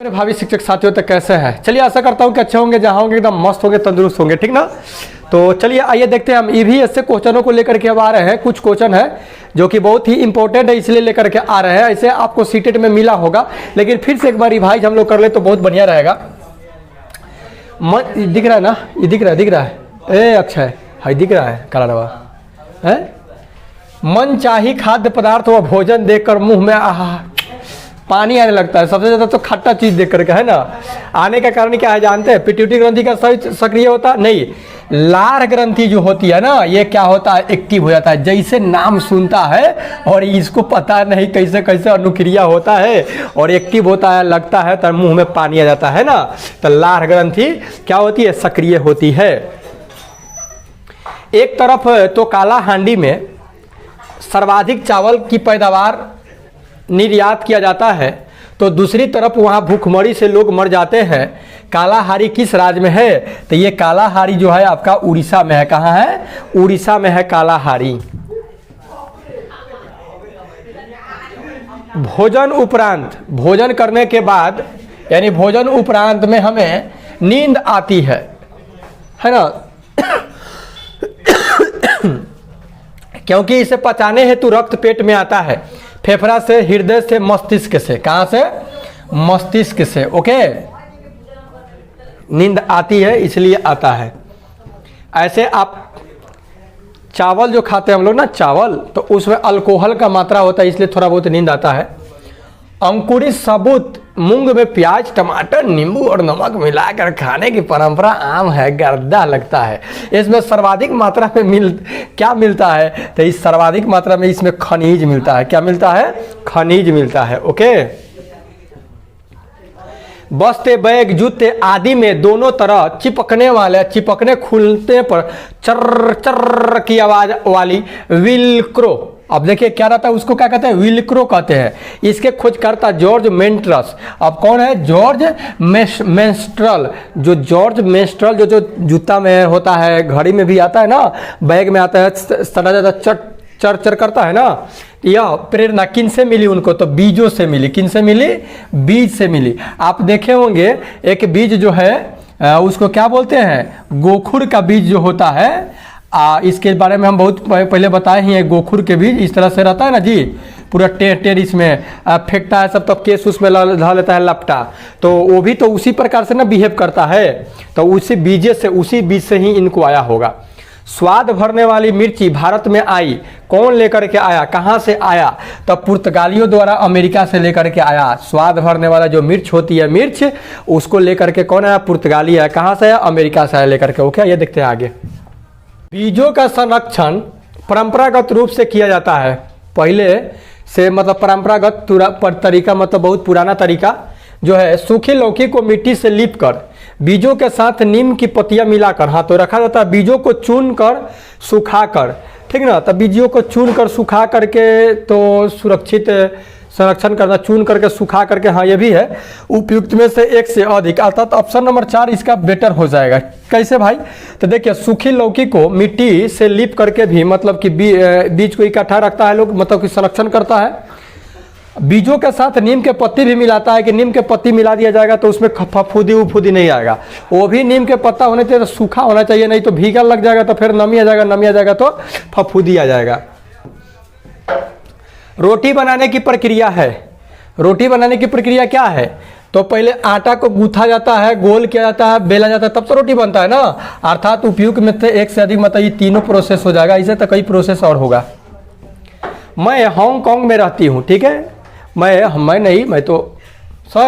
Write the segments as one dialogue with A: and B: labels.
A: मेरे भावी शिक्षक साथियों तक कैसे हैं। चलिए आशा करता हूँ कि अच्छे होंगे, जहाँ होंगे एकदम मस्त होंगे, तंदुरुस्त होंगे, ठीक ना। तो चलिए आइए देखते हैं हम ईवीएस से क्वेश्चनों को लेकर के अब आ रहे हैं। कुछ क्वेश्चन है जो कि बहुत ही इंपॉर्टेंट है, इसलिए लेकर के आ रहे हैं। ऐसे आपको सीटेट में मिला होगा, लेकिन फिर से एक बार रिवाइज हम लोग कर ले तो बहुत बढ़िया रहेगा। दिख रहा है ना, ये दिख रहा है ए अक्षय, हाई दिख रहा है काला रवा है। मन चाही खाद्य पदार्थ व भोजन देखकर मुंह में पानी आने लगता है। सबसे ज़्यादा तो खट्टा चीज़ देख करके, है ना। आने का कारण क्या है जानते हैं? पिट्यूटरी ग्रंथि का सक्रिय होता नहीं, लार ग्रंथि जो होती है ना, ये क्या होता है, एक्टिव हो जाता है। जैसे नाम सुनता है और इसको पता नहीं कैसे कैसे अनुक्रिया होता है और एक्टिव होता है, लगता है तो मुंह में पानी आ जाता है ना। तो लार ग्रंथि क्या होती है, सक्रिय होती है। एक तरफ तो काला हांडी में सर्वाधिक चावल की पैदावार निर्यात किया जाता है, तो दूसरी तरफ वहाँ भूखमरी से लोग मर जाते हैं। कालाहारी किस राज्य में है? तो ये कालाहारी जो है आपका उड़ीसा में है। कहाँ है? उड़ीसा में है कालाहारी। भोजन उपरांत, भोजन करने के बाद यानी भोजन उपरांत में हमें नींद आती है ना। क्योंकि इसे पचाने हेतु रक्त पेट में आता है, फेफड़ा से, हृदय से, मस्तिष्क से। कहाँ से? मस्तिष्क से। ओके, नींद आती है इसलिए आता है। ऐसे आप चावल जो खाते हैं हम लोग ना, चावल, तो उसमें अल्कोहल का मात्रा होता है, इसलिए थोड़ा बहुत नींद आता है। अंकुरित सबूत मूंग में प्याज, टमाटर, नींबू और नमक मिलाकर खाने की परंपरा आम है, गर्दा लगता है। इसमें सर्वाधिक मात्रा में क्या मिलता है? तो इस सर्वाधिक मात्रा में इसमें खनिज मिलता है। क्या मिलता है? खनिज मिलता है। ओके, बस्ते, बैग, जूते आदि में दोनों तरह चिपकने खुलने पर चर्र चर्र की आवाज वाली विल्क्रो। अब देखिए क्या रहता है, उसको क्या कहते हैं? विल्क्रो कहते हैं। इसके खोजकर्ता जॉर्ज मेंट्रस। अब कौन है? George menstrual. जो जॉर्ज मेंस्ट्रल जो जूता में होता है, घड़ी में भी आता है ना, बैग में आता है, सदा ज़्यादा चर चर करता है ना। यह प्रेरणा किन से मिली उनको? तो बीजों से मिली। किन से मिली? बीज से मिली। आप देखे होंगे एक बीज जो है उसको क्या बोलते हैं? गोखुर का बीज जो होता है, इसके बारे में हम बहुत पहले बताए ही हैं। गोखुर के बीज इस तरह से रहता है ना जी, पूरा टेर इसमें फेंकता है सब, तब केस उसमें ला लेता है लपटा। तो वो भी तो उसी प्रकार से ना बिहेव करता है। तो उसी बीज से ही इनको आया होगा। स्वाद भरने वाली मिर्ची भारत में आई, कौन लेकर के आया? कहाँ से आया? तो पुर्तगालियों द्वारा अमेरिका से लेकर के आया। स्वाद भरने वाला जो मिर्च होती है, मिर्च, उसको लेकर के कौन आया? पुर्तगाली है। कहाँ से आया? अमेरिका से आया लेकर के। ओके, ये देखते हैं आगे। बीजों का संरक्षण परंपरागत रूप से किया जाता है। पहले से मतलब परंपरागत तरीका मतलब बहुत पुराना तरीका जो है, सूखी लौकी को मिट्टी से लीप कर बीजों के साथ नीम की पत्तियां मिलाकर तो रखा जाता है। बीजों को चुन कर सुखा कर, ठीक ना। तब बीजों को चुन कर सुखा करके तो सुरक्षित संरक्षण करना, चुन करके सुखा करके, ये भी है। उपयुक्त में से एक से अधिक, अर्थात ऑप्शन नंबर 4 इसका बेटर हो जाएगा। कैसे भाई? तो देखिए, सूखी लौकी को मिट्टी से लीप करके भी मतलब कि बीज को इकट्ठा रखता है लोग, मतलब कि संरक्षण करता है। बीजों के साथ नीम के पत्ती भी मिलाता है कि नीम के पत्ती मिला दिया जाएगा तो उसमें फफूदी नहीं आएगा। वो भी नीम के पत्ता होने चाहिए, तो सूखा होना चाहिए, नहीं तो भीगा लग जाएगा तो फिर नमी आ जाएगा तो फफूदी आ जाएगा। रोटी बनाने की प्रक्रिया है। रोटी बनाने की प्रक्रिया क्या है? तो पहले आटा को गूंथा जाता है, गोल किया जाता है, बेला जाता है, तब तो रोटी बनता है ना। अर्थात उपयुक्त में से एक से अधिक मतलब ये तीनों प्रोसेस हो जाएगा। इसे तो कई प्रोसेस और होगा। मैं हांगकांग में रहती हूँ, ठीक है। मैं तो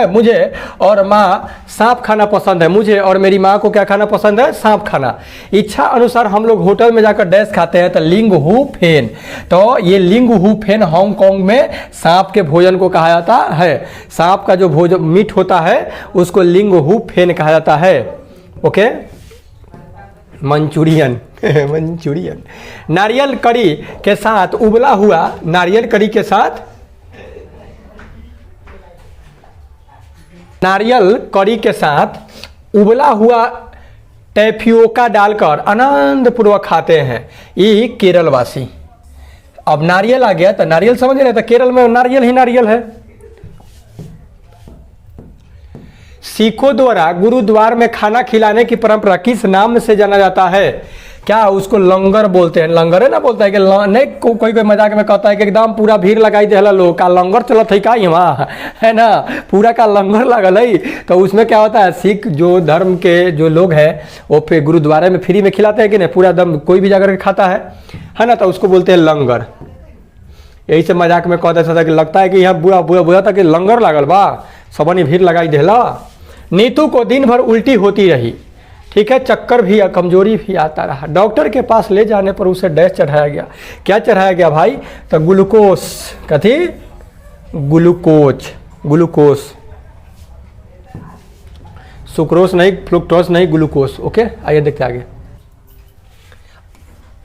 A: मुझे और माँ सांप खाना पसंद है। मुझे और मेरी माँ को क्या खाना पसंद है? सांप खाना। इच्छा अनुसार हम लोग होटल में जाकर डैश खाते हैं, तो लिंग हु फेन। तो ये लिंग हु फेन हांगकांग में सांप के भोजन को कहा जाता है। सांप का जो भोजन मीट होता है उसको लिंग हु फेन कहा जाता है। Okay, Manchurian Manchurian. नारियल करी के साथ उबला हुआ, नारियल करी के साथ उबला हुआ टैपियोका डालकर आनंद पूर्वक खाते हैं ये केरलवासी। अब नारियल आ गया तो नारियल समझ रहे, तो केरल में नारियल ही नारियल है। सिखों द्वारा गुरुद्वार में खाना खिलाने की परंपरा किस नाम से जाना जाता है? क्या उसको लंगर बोलते हैं? लंगर है ना, बोलता है कि नहीं कोई कोई मजाक में कहता है कि एकदम पूरा भीड़ लगाई देला लोग का लंगर चलत है का वहाँ, है ना, पूरा का लंगर लगल है। तो उसमें क्या होता है, सिख जो धर्म के जो लोग हैं वो फिर गुरुद्वारे में फ्री में खिलाते हैं कि नहीं, पूरा दम कोई भी जाकर के खाता है ना, तो उसको बोलते हैं लंगर। यही से मजाक में कहते था कि लगता है कि यहाँ बुरा बुरा बुरा था कि लंगर लागल बा, सबनी भीड़ लगाई देला। नीतू को दिन भर उल्टी होती रही, ठीक है, चक्कर भी, कमजोरी भी आता रहा। डॉक्टर के पास ले जाने पर उसे डैश चढ़ाया गया। क्या चढ़ाया गया भाई? तो ग्लूकोज, कथी? ग्लूकोज, सुक्रोज नहीं, फ्रुक्टोज नहीं, ग्लूकोज। ओके, आइए देखते आगे।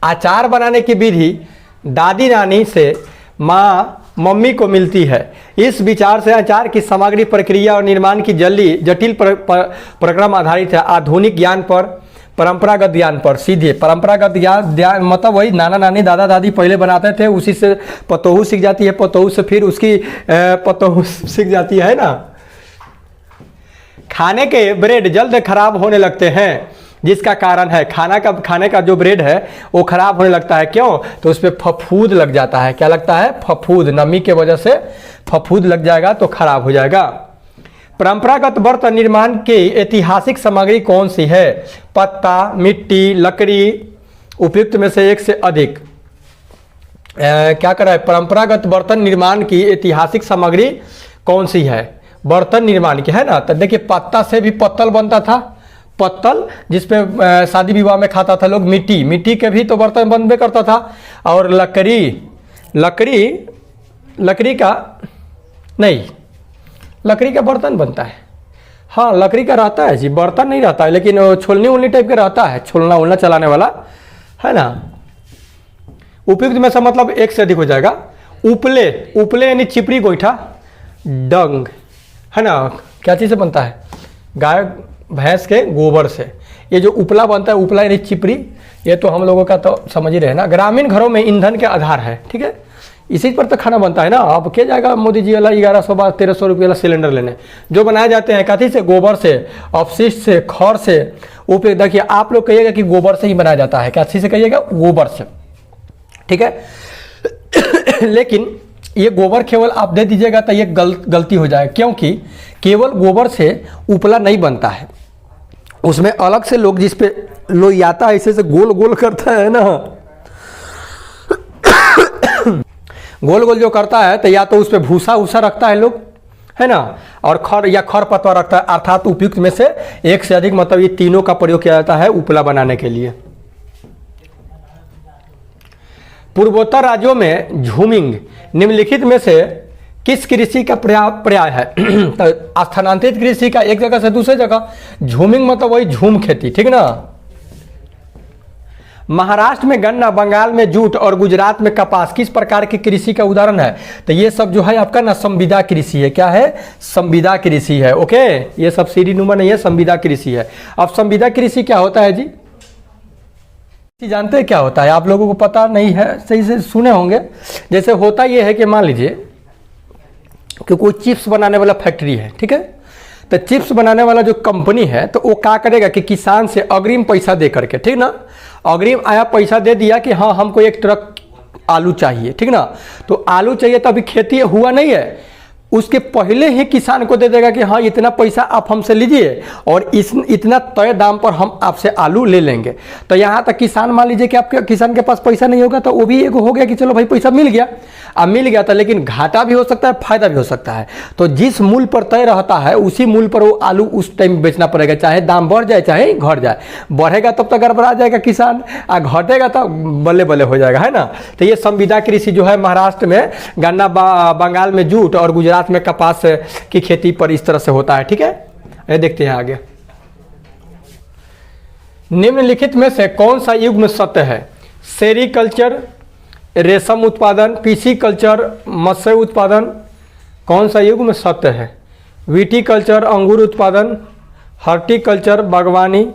A: अचार बनाने की विधि दादी नानी से माँ मम्मी को मिलती है। इस विचार से अचार की सामग्री, प्रक्रिया और निर्माण की जटिल प्रक्रम आधारित है। आधुनिक ज्ञान पर, परंपरागत ज्ञान पर। सीधे परंपरागत ज्ञान मतलब वही नाना नानी दादा दादी पहले बनाते थे, उसी से पतोहू सीख जाती है, पतोहू से फिर उसकी पतोहू सीख जाती है ना। खाने के ब्रेड जल्द खराब होने लगते हैं, जिसका कारण है खाने का जो ब्रेड है वो खराब होने लगता है। क्यों? तो उस पर फफूंद लग जाता है। क्या लगता है? फफूंद। नमी के वजह से फफूंद लग जाएगा तो खराब हो जाएगा। परंपरागत बर्तन निर्माण की ऐतिहासिक सामग्री कौन सी है? पत्ता, मिट्टी, लकड़ी, उपयुक्त में से एक से अधिक। क्या करा है? परंपरागत बर्तन निर्माण की ऐतिहासिक सामग्री कौन सी है? बर्तन निर्माण की, है ना। तो देखिए पत्ता से भी पत्तल बनता था, पत्तल जिसपे शादी विवाह में खाता था लोग। मिट्टी के भी तो बर्तन बनबे करता था। और लकड़ी का बर्तन बनता है। हाँ, लकड़ी का रहता है जी, बर्तन नहीं रहता है, लेकिन छोलनी उलनी टाइप का रहता है, छोलना उलना चलाने वाला, है ना। उपयुक्त में से मतलब एक से अधिक हो जाएगा। उपले यानी चिपड़ी गोईठा, डंग, है ना। क्या चीज़ से बनता है? गाय भैंस के गोबर से। ये जो उपला बनता है, उपला यानी चिपड़ी, ये तो हम लोगों का तो समझ ही रहे ना। ग्रामीण घरों में ईंधन के आधार है, ठीक है, इसी पर तो खाना बनता है ना। अब क्या जाएगा मोदी जी वाला 1100-1300 रुपये वाला सिलेंडर लेने? जो बनाए जाते हैं कथी से? गोबर से, अपशिष्ट से, खौर से। ऊपर देखिए आप लोग कहिएगा कि गोबर से ही बनाया जाता है, क्या चीज़ से कहिएगा? गोबर से, ठीक है। लेकिन ये गोबर केवल आप दे दीजिएगा तो ये गलती हो जाए, क्योंकि केवल गोबर से उपला नहीं बनता है, उसमें अलग से लोग जिस पे लोहियाता ऐसे से गोल गोल करता है ना, गोल गोल जो करता है, तो या तो उस पर भूसा उसा रखता है लोग, है ना, और खर पतवार रखता है। अर्थात उपयुक्त में से एक से अधिक, मतलब ये तीनों का प्रयोग किया जाता है उपला बनाने के लिए। पूर्वोत्तर राज्यों में झूमिंग निम्नलिखित में से किस कृषि का पर्याय है? तो स्थानांतरित कृषि का, एक जगह से दूसरे जगह। झूमिंग मतलब वही झूम खेती, ठीक ना। महाराष्ट्र में गन्ना, बंगाल में जूट और गुजरात में कपास किस प्रकार की कृषि का उदाहरण है? तो ये सब जो है आपका ना संविदा कृषि है। क्या है? संविदा कृषि है। ओके, ये सब सीढ़ी नुमा नहीं है, संविदा कृषि है। अब संविदा कृषि क्या होता है जी? जानते हैं क्या होता है? आप लोगों को पता नहीं है, सही से सुने होंगे। जैसे होता ये है कि मान लीजिए कि कोई चिप्स बनाने वाला फैक्ट्री है, ठीक है, तो चिप्स बनाने वाला जो कंपनी है तो वो क्या करेगा कि किसान से अग्रिम पैसा दे करके, ठीक ना, अग्रिम आया पैसा दे दिया कि हाँ हमको एक ट्रक आलू चाहिए, ठीक ना। तो आलू चाहिए तो अभी खेती हुआ नहीं है, उसके पहले ही किसान को दे देगा कि हाँ इतना पैसा आप हमसे लीजिए और इतना तय दाम पर हम आपसे आलू ले लेंगे। तो यहाँ तक किसान, मान लीजिए कि आपके किसान के पास पैसा नहीं होगा तो वो भी एक हो गया कि चलो भाई पैसा मिल गया। अब मिल गया था, लेकिन घाटा भी हो सकता है, फायदा भी हो सकता है। तो जिस मूल्य पर तय रहता है उसी मूल्य पर वो आलू उस टाइम बेचना पड़ेगा, चाहे दाम बढ़ जाए चाहे घट जाए। बढ़ेगा तब तक गड़बड़ा जाएगा किसान, और घटेगा तो बल्ले बल्ले हो जाएगा, है ना। तो ये संविदा कृषि जो है महाराष्ट्र में गन्ना, बंगाल में जूट और गुजरात में कपास की खेती पर इस तरह से होता है, ठीक है। ये देखते हैं आगे। निम्नलिखित में से कौन सा युग्म सत्य है? सेरीकल्चर, रेशम उत्पादन, पीसीकल्चर, मत्स्य उत्पादन, कौन सा युग्म सत्य है? विटीकल्चर, अंगूर उत्पादन, हॉर्टिकल्चर, बागवानी,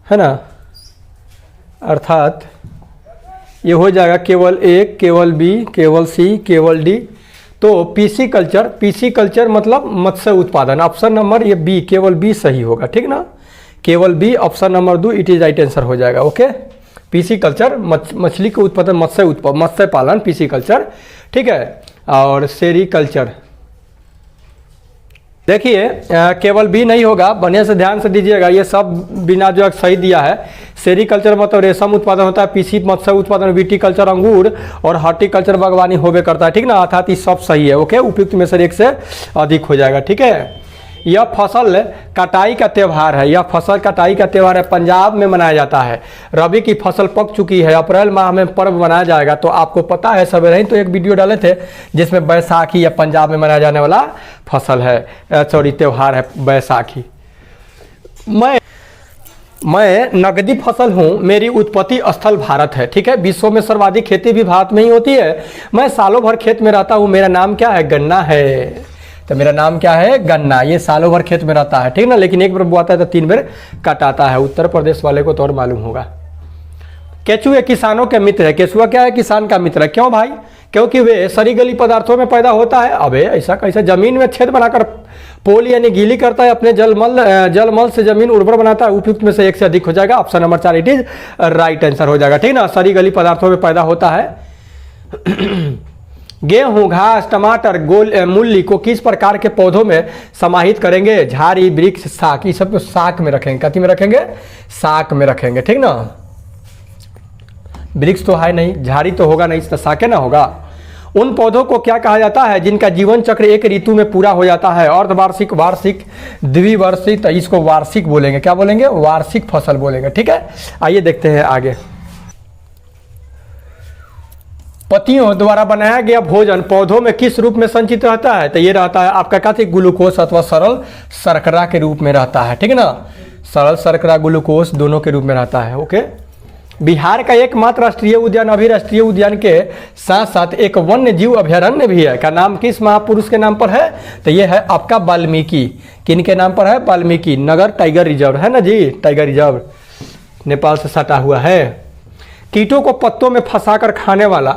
A: है ना। अर्थात ये हो जाएगा केवल एक, केवल बी, केवल सी, केवल डी। तो पीसी कल्चर मतलब मत्स्य उत्पादन। ऑप्शन नंबर ये बी, केवल बी सही होगा, ठीक ना, केवल B, option number 2 it is right answer हो जाएगा। ओके, पीसी कल्चर मछली के उत्पादन, मत्स्य पालन, पीसी कल्चर, ठीक है। और सेरीकल्चर, देखिए केवल बी नहीं होगा, बढ़िया से ध्यान से दीजिएगा, ये सब बिना जो सही दिया है। सेरीकल्चर मतलब रेशम उत्पादन होता है, पीसी मत्स्य उत्पादन, विटीकल्चर अंगूर, और हॉर्टिकल्चर बागवानी होबे करता है, ठीक ना, अर्थात ये सब सही है। ओके, उपयुक्त में से एक से अधिक हो जाएगा, ठीक है। यह फसल कटाई का त्यौहार है, यह फसल कटाई का त्यौहार है, पंजाब में मनाया जाता है। रबी की फसल पक चुकी है, अप्रैल माह में पर्व मनाया जाएगा। तो आपको पता है, सवेरे ही तो एक वीडियो डाले थे जिसमें बैसाखी या पंजाब में मनाया जाने वाला फसल है, सॉरी त्यौहार है बैसाखी। मैं नगदी फसल हूँ, मेरी उत्पत्ति स्थल भारत है, ठीक है। विश्व में सर्वाधिक खेती भी भारत में ही होती है। मैं सालों भर खेत में रहता हूँ, मेरा नाम क्या है, गन्ना है। तो मेरा नाम क्या है, गन्ना। ये सालों भर खेत में रहता है, ठीक ना, लेकिन एक बार बोआता है तो 3 बार कटाता है। उत्तर प्रदेश वाले को तो और मालूम होगा। केचुए किसानों के मित्र है। केचुआ क्या है, किसान का मित्र है। क्यों भाई, क्योंकि वे सड़ी गली पदार्थों में पैदा होता है। अबे ऐसा कैसे, जमीन में छेद बनाकर पोल यानी गीली करता है, अपने जलमल से जमीन उर्वर बनाता है। उपयुक्त में से एक से अधिक हो जाएगा, option number 4 it is right answer हो जाएगा, ठीक ना, सड़ी गली पदार्थों में पैदा होता है। गेहूं, घास, टमाटर, मूली को किस प्रकार के पौधों में समाहित करेंगे, झाड़ी, वृक्ष, शाक, ये सब को शाक में रखेंगे। कथी में रखेंगे, शाक में रखेंगे, ठीक ना। वृक्ष तो है नहीं, झाड़ी तो होगा नहीं, तो शाके ना होगा। उन पौधों को क्या कहा जाता है जिनका जीवन चक्र एक ऋतु में पूरा हो जाता है, अर्धवार्षिक, वार्षिक, द्विवार्षिक, तो इसको वार्षिक बोलेंगे। क्या बोलेंगे, वार्षिक फसल बोलेंगे, ठीक है। आइए देखते हैं आगे। पत्तियों द्वारा बनाया गया भोजन पौधों में किस रूप में संचित रहता है, तो ये रहता है आपका कहते ग्लूकोज अथवा सरल शर्करा के रूप में रहता है, ठीक है ना, सरल शर्करा, ग्लूकोज दोनों के रूप में रहता है। ओके, बिहार का एकमात्र राष्ट्रीय उद्यान अभी राष्ट्रीय उद्यान के साथ साथ एक वन्य जीव अभयारण्य भी है, का नाम किस महापुरुष के नाम पर है, तो ये है आपका वाल्मीकि। किन के नाम पर है, वाल्मीकि नगर टाइगर रिजर्व है ना जी, टाइगर रिजर्व नेपाल से सटा हुआ है। कीटों को पत्तों में फंसाकर खाने वाला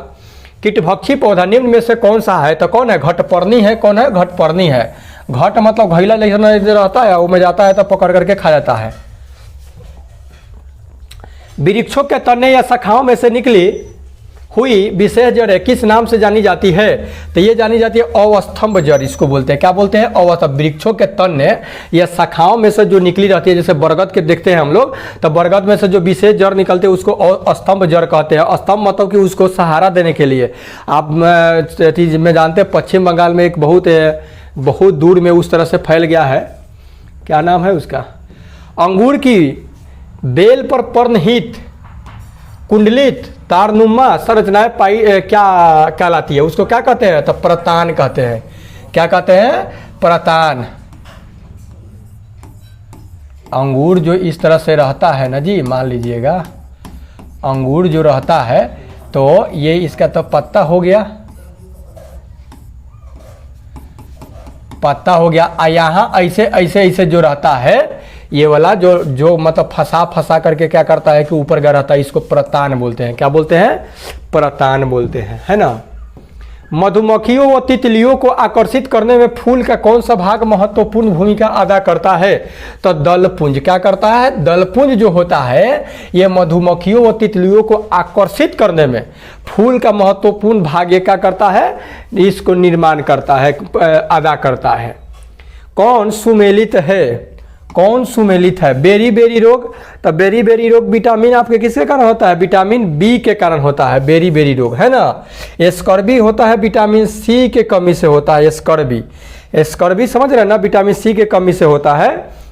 A: कीटभक्षी पौधा निम्न में से कौन सा है, तो कौन है, घटपर्णी है। कौन है, घटपर्णी है। घट मतलब घैला जैसा रहता है, वो में जाता है तो पकड़ करके खा जाता है। वृक्षों के तने या शाखाओं में से निकली हुई विशेष जड़ किस नाम से जानी जाती है, तो ये जानी जाती है अवस्तंभ जड़, इसको बोलते हैं। क्या बोलते हैं, अवस्तंभ। वृक्षों के तने या शाखाओं में से जो निकली रहती है, जैसे बरगद के देखते हैं हम लोग, तो बरगद में से जो विशेष जड़ निकलते हैं उसको स्तंभ जड़ कहते हैं। स्तंभ मतलब कि उसको सहारा देने के लिए। आप में जानते हैं पश्चिम बंगाल में एक बहुत दूर में उस तरह से फैल गया है, क्या नाम है उसका, अंगूर की बेल पर पर्णहित कुंडलित तारनुमा संरचनाएं पाई क्या कहलाती है, उसको क्या कहते हैं, तो प्रतान कहते हैं। क्या कहते हैं, प्रतान। अंगूर जो इस तरह से रहता है ना जी, मान लीजिएगा अंगूर जो रहता है, तो ये इसका तो पत्ता हो गया, पत्ता हो गया। यहाँ ऐसे ऐसे ऐसे जो रहता है, ये वाला जो मतलब फंसा करके क्या करता है कि ऊपर गया रहता है, इसको प्रतान बोलते हैं। क्या बोलते हैं, प्रतान बोलते हैं, है ना। मधुमक्खियों व तितलियों को आकर्षित करने में फूल का कौन सा भाग महत्वपूर्ण भूमिका अदा करता है, तो दलपुंज। क्या करता है, दलपुंज जो होता है, ये मधुमक्खियों व तितलियों को आकर्षित करने में फूल का महत्वपूर्ण भाग ये क्या करता है, इसको निर्माण करता है, अदा करता है। कौन सुमेलित है, कौन सुमेलित है, बेरी बेरी रोग। तो बेरी बेरी रोग विटामिन आपके किसके कारण होता है, विटामिन बी के कारण होता है बेरी बेरी रोग, है ना। स्कर्वी होता है विटामिन सी के कमी से होता है, स्कर्वी। स्कर्वी समझ रहे हैं ना, विटामिन सी के कमी से होता है।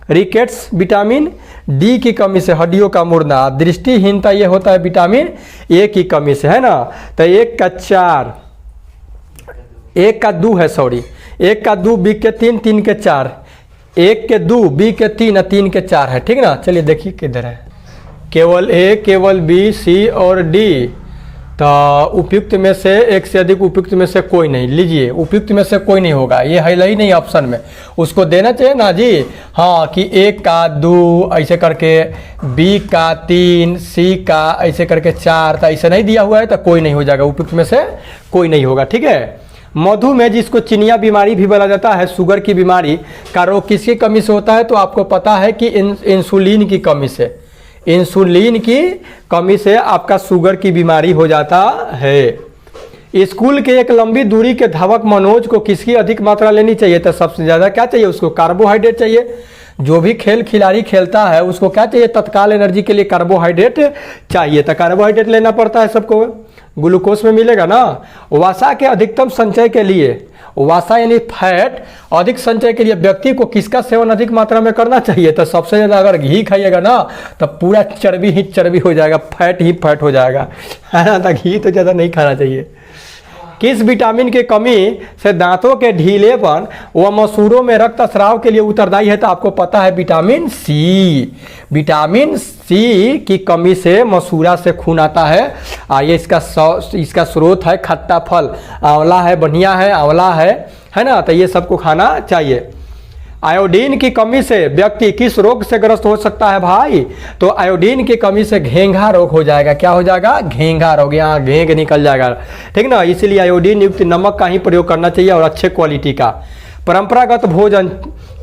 A: रिकेट्स विटामिन डी की कमी से, हड्डियों का मुड़ना। दृष्टिहीनता ये होता है विटामिन ए की कमी से, है ना। तो 1 का 4, 1 का 2 है, सॉरी 1 का 2, बी के 3, 3 के 4, 1 के 2, बी के 3 और 3 के 4 है, ठीक ना। चलिए देखिए किधर है, केवल ए, केवल बी, सी और डी। तो उपयुक्त में से एक से अधिक उपयुक्त में से कोई नहीं, लीजिए उपयुक्त में से कोई नहीं होगा, ये है ही नहीं ऑप्शन में, उसको देना चाहिए ना जी। हाँ कि 1 का 2 ऐसे करके, बी का 3, सी का ऐसे करके 4, तो ऐसे नहीं दिया हुआ है तो कोई नहीं हो जाएगा, उपयुक्त में से कोई नहीं होगा, ठीक है। मधुमेह जिसको चिनिया बीमारी भी बोला जाता है, शुगर की बीमारी का रोग किसकी कमी से होता है? तो आपको पता है कि इंसुलिन की कमी से, इंसुलिन की कमी से आपका शुगर की बीमारी हो जाता है। स्कूल के एक लंबी दूरी के धावक मनोज को किसकी अधिक मात्रा लेनी चाहिए? तो सबसे ज़्यादा क्या चाहिए उसको? कार्बोहाइड्रेट चाहिए। जो भी खेल खिलाड़ी खेलता है उसको क्या चाहिए? तत्काल एनर्जी के लिए कार्बोहाइड्रेट चाहिए। तो कार्बोहाइड्रेट लेना पड़ता है सबको, ग्लूकोज में मिलेगा ना। वसा के अधिकतम संचय के लिए, वसा यानी फैट अधिक संचय के लिए व्यक्ति को किसका सेवन अधिक मात्रा में करना चाहिए? तो सबसे ज़्यादा अगर घी खाइएगा ना तो पूरा चर्बी ही चर्बी हो जाएगा, फैट ही फैट हो जाएगा, है ना। तो घी तो ज़्यादा नहीं खाना चाहिए। किस विटामिन की कमी से दांतों के ढीलेपन व मसूड़ों में रक्तस्राव के लिए उत्तरदायी है? तो आपको पता है विटामिन सी। विटामिन सी की कमी से मसूड़ा से खून आता है। आइए इसका स्रोत है खट्टा फल, आंवला है, बढ़िया है, आंवला है ना। तो ये सबको खाना चाहिए। आयोडीन की कमी से व्यक्ति किस रोग से ग्रस्त हो सकता है भाई? तो आयोडीन की कमी से घेंघा रोग हो जाएगा। क्या हो जाएगा? घेंघा रोग, यहाँ घेंघ निकल जाएगा, ठीक ना। इसीलिए आयोडीन युक्त नमक का ही प्रयोग करना चाहिए और अच्छे क्वालिटी का। परंपरागत भोजन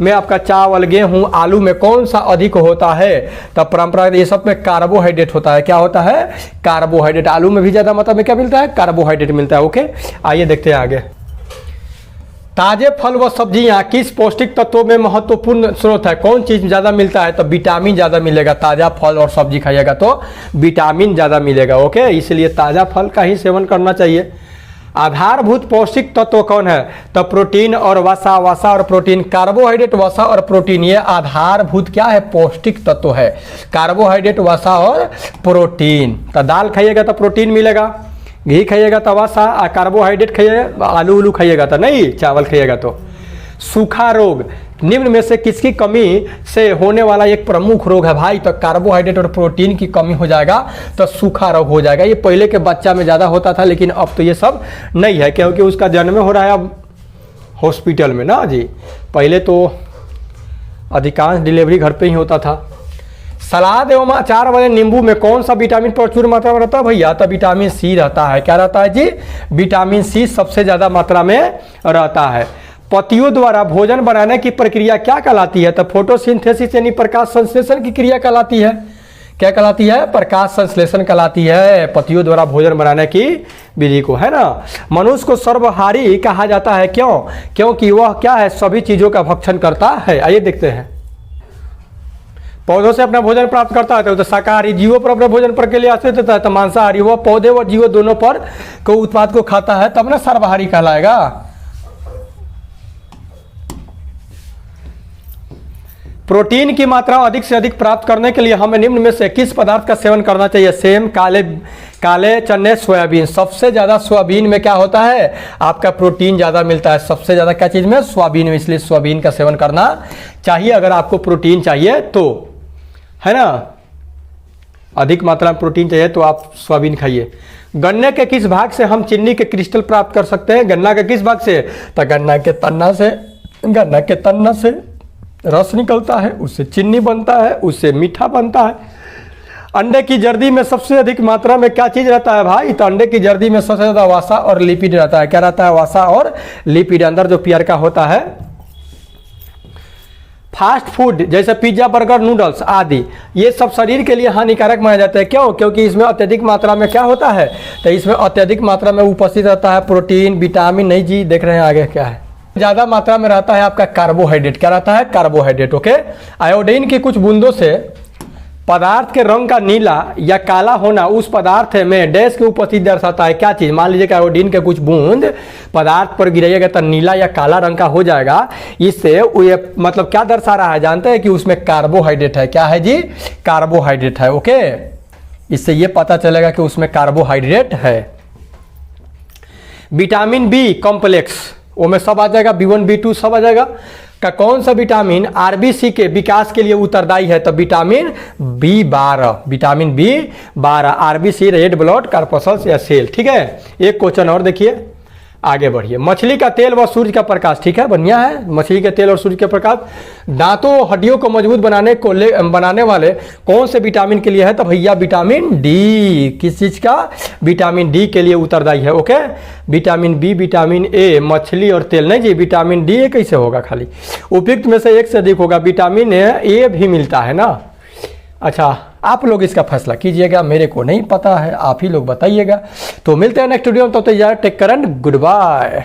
A: में आपका चावल, गेहूं, आलू में कौन सा अधिक होता है? तो परंपरागत ये सब में कार्बोहाइड्रेट होता है। क्या होता है? कार्बोहाइड्रेट। आलू में भी ज़्यादा मात्रा में क्या मिलता है? कार्बोहाइड्रेट मिलता है। ओके, आइए देखते हैं आगे। ताजे फल व सब्जियां किस पौष्टिक तत्वों में महत्वपूर्ण स्रोत है? कौन चीज़ ज़्यादा मिलता है? तो विटामिन ज़्यादा मिलेगा। ताज़ा फल और सब्जी खाइएगा तो विटामिन ज़्यादा मिलेगा। ओके, इसलिए ताज़ा फल का ही सेवन करना चाहिए। आधारभूत पौष्टिक तत्व कौन है? तो प्रोटीन और वसा, वसा और प्रोटीन। कार्बोहाइड्रेट, वसा और प्रोटीन ये आधारभूत क्या है? पौष्टिक तत्व है। कार्बोहाइड्रेट, वसा और प्रोटीन। तो दाल खाइएगा तो प्रोटीन मिलेगा, घी खाइएगा तो वसा, कार्बोहाइड्रेट खाइएगा, आलू उलू खाइएगा तो नहीं, चावल खाइएगा तो। सूखा रोग निम्न में से किसकी कमी से होने वाला एक प्रमुख रोग है भाई? तो कार्बोहाइड्रेट और प्रोटीन की कमी हो जाएगा तो सूखा रोग हो जाएगा। ये पहले के बच्चा में ज़्यादा होता था, लेकिन अब तो ये सब नहीं है, क्योंकि उसका जन्म हो रहा है अब हॉस्पिटल में ना जी। पहले तो अधिकांश डिलीवरी घर पे ही होता था। सलाद एवं अचार वाले नींबू में कौन सा विटामिन प्रचुर मात्रा में रहता है भैया? तो विटामिन सी रहता है। क्या रहता है जी? विटामिन सी सबसे ज़्यादा मात्रा में रहता है। पतियों द्वारा भोजन बनाने की प्रक्रिया क्या कहलाती है? तो फोटोसिंथेसिस यानी प्रकाश संश्लेषण की क्रिया कहलाती है। क्या कहलाती है? प्रकाश संश्लेषण कहलाती है पतियों द्वारा भोजन बनाने की विधि को, है ना। मनुष्य को सर्वहारी कहा जाता है, क्यों? क्योंकि वह क्या है? सभी चीज़ों का भक्षण करता है। आइए देखते हैं। पौधों से अपना भोजन प्राप्त करता है तो शाकाहारी जीवों पर अपने भोजन पर के लिए आश्रित रहता है। तो मांसाहारी वह पौधे व जीवों दोनों पर को उत्पाद को खाता है, तब ना सर्वहारी कहलाएगा। प्रोटीन की मात्रा अधिक से अधिक प्राप्त करने के लिए हमें निम्न में से किस पदार्थ का सेवन करना चाहिए? सेम, काले चने, सोयाबीन। सबसे ज़्यादा सोयाबीन में क्या होता है? आपका प्रोटीन ज़्यादा मिलता है। सबसे ज़्यादा क्या चीज़ में? सोयाबीन में। इसलिए सोयाबीन का सेवन करना चाहिए अगर आपको प्रोटीन चाहिए तो, है ना। अधिक मात्रा में प्रोटीन चाहिए तो आप सोयाबीन खाइए। गन्ने के किस भाग से हम चीनी के क्रिस्टल प्राप्त कर सकते हैं? गन्ना के किस भाग से? तो गन्ना के तन्ना से। गन्ना के तन्ना से रस निकलता है, उससे चीनी बनता है, उससे मीठा बनता है। अंडे की जर्दी में सबसे अधिक मात्रा में क्या चीज़ रहता है भाई? तो अंडे की जर्दी में सबसे ज़्यादा वसा और लिपिड रहता है। क्या रहता है? वसा और लिपिड। अंदर जो प्यार का होता है। फास्ट फूड जैसे पिज्जा, बर्गर, नूडल्स आदि ये सब शरीर के लिए हानिकारक माने जाते हैं। क्यों? क्योंकि इसमें अत्यधिक मात्रा में क्या होता है? तो इसमें अत्यधिक मात्रा में उपस्थित रहता है प्रोटीन, विटामिन। नहीं जी, देख रहे हैं आगे क्या है। ज़्यादा मात्रा में रहता है आपका कार्बोहाइड्रेट। क्या रहता है? कार्बोहाइड्रेट। ओके। आयोडीन की कुछ बूंदों से पदार्थ के रंग का नीला या काला होना उस पदार्थ में डैश की उपस्थिति दर्शाता है। क्या चीज़? मान लीजिए कि आयोडीन के कुछ बूंद पदार्थ पर गिराइएगा तो नीला या काला रंग का हो जाएगा। इससे ये मतलब क्या दर्शा रहा है? जानते हैं कि उसमें कार्बोहाइड्रेट है। क्या है जी? कार्बोहाइड्रेट है। ओके, इससे ये पता चलेगा कि उसमें कार्बोहाइड्रेट है। विटामिन बी कॉम्प्लेक्स वो में सब आ जाएगा, B1 B2 सब आ जाएगा। का कौन सा विटामिन आरबीसी के विकास के लिए उत्तरदायी है? तो vitamin B12। Vitamin B12 RBC, red blood corpuscles या सेल। ठीक है। एक क्वेश्चन और देखिए, आगे बढ़िए। मछली का तेल व सूर्य का प्रकाश, ठीक है, बढ़िया है। मछली के तेल और सूर्य का प्रकाश दांतों हड्डियों को मजबूत बनाने वाले कौन से विटामिन के लिए है? तो भैया विटामिन डी। किस चीज का? विटामिन डी के लिए उत्तरदायी है। Okay, vitamin B, vitamin A, मछली और तेल नहीं जी, विटामिन डी ए कैसे होगा? खाली उपयुक्त में से एक से अधिक होगा। विटामिन ए भी मिलता है ना। अच्छा, आप लोग इसका फैसला कीजिएगा, मेरे को नहीं पता है, आप ही लोग बताइएगा। तो मिलते हैं नेक्स्ट वीडियो में, तो take care and good bye.